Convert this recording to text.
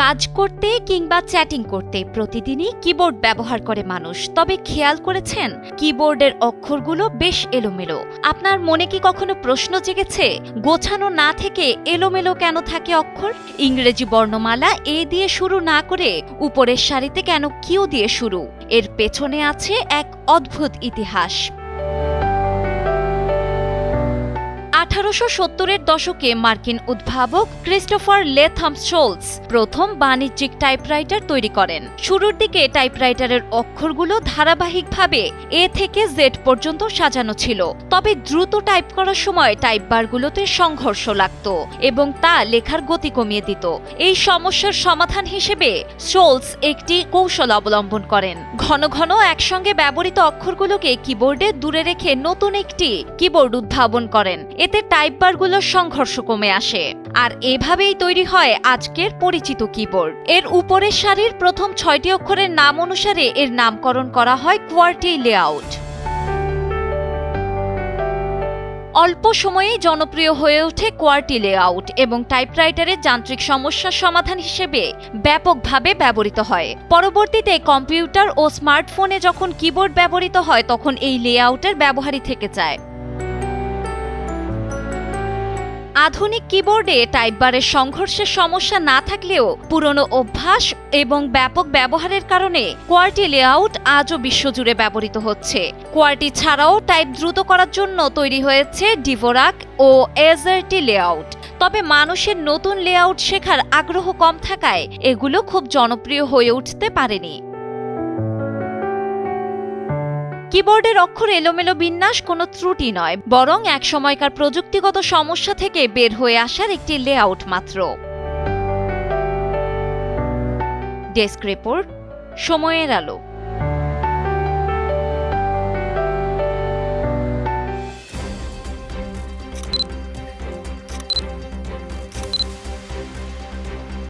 কাজ করতে কিংবা চ্যাটিং করতে প্রতিদিনই কিবোর্ড ব্যবহার করে মানুষ। তবে খেয়াল করেছেন কিবোর্ডের অক্ষরগুলো বেশ এলোমেলো। আপনার মনে কি কখনো প্রশ্ন জেগেছে গোছানো না থেকে এলোমেলো কেন থাকে অক্ষর? ইংরেজি বর্ণমালা এ দিয়ে শুরু না করে উপরের সারিতে কেন কিউ দিয়ে শুরু? এর পেছনে আছে এক অদ্ভুত ইতিহাস। 1870-এর দশকে মার্কিন উদ্ভাবক ক্রিস্টোফার লেথম শোলস প্রথম বাণিজ্যিক টাইপরাইটার তৈরি করেন। শুরুর দিকে টাইপরাইটারের অক্ষরগুলো ধারাবাহিকভাবে এ থেকে জেড পর্যন্ত সাজানো ছিল। তবে দ্রুত টাইপ করার সময় টাইপবারগুলোতে সংঘর্ষ লাগত এবং তা লেখার গতি কমিয়ে দিত। এই সমস্যার সমাধান হিসেবে শোলস একটি কৌশল অবলম্বন করেন। ঘন ঘন একসঙ্গে ব্যবহৃত অক্ষরগুলোকে কিবোর্ডে দূরে রেখে নতুন একটি কিবোর্ড উদ্ভাবন করেন। এতে টাইপবারগুলোর সংঘর্ষ কমে আসে আর এভাবেই তৈরি হয় আজকের পরিচিত কিবোর্ড। এর উপরের সারির প্রথম 6টি অক্ষরের নাম অনুসারে এর নামকরণ করা হয় কোয়ার্টি লেআউট। অল্প সময়েই জনপ্রিয় হয়ে ওঠে কোয়ার্টি লেআউট এবং টাইপরাইটারের যান্ত্রিক সমস্যার সমাধান হিসেবে ব্যাপকভাবে ব্যবহৃত হয়। পরবর্তীতে কম্পিউটার ও স্মার্টফোনে যখন কিবোর্ড ব্যবহৃত হয় তখন এই লেআউটের ব্যবহারই থেকে যায়। আধুনিক কিবোর্ডে টাইপবারের সংঘর্ষের সমস্যা না থাকলেও পুরনো অভ্যাস এবং ব্যাপক ব্যবহারের কারণে কোয়ার্টি লেআউট আজও বিশ্বজুড়ে ব্যবহৃত হচ্ছে। কোয়ার্টি ছাড়াও টাইপ দ্রুত করার জন্য তৈরি হয়েছে ডিভোরাক ও এজারটি লেআউট। তবে মানুষের নতুন লেআউট শেখার আগ্রহ কম থাকায় এগুলো খুব জনপ্রিয় হয়ে উঠতে পারেনি। কিবোর্ডের অক্ষর এলোমেলো বিন্যাস কোনো ত্রুটি নয়, বরং এক সময়কার প্রযুক্তিগত সমস্যা থেকে বের হয়ে আসার একটি লেআউট মাত্র। ডেস্ক রিপোর্ট, সময়ের আলো।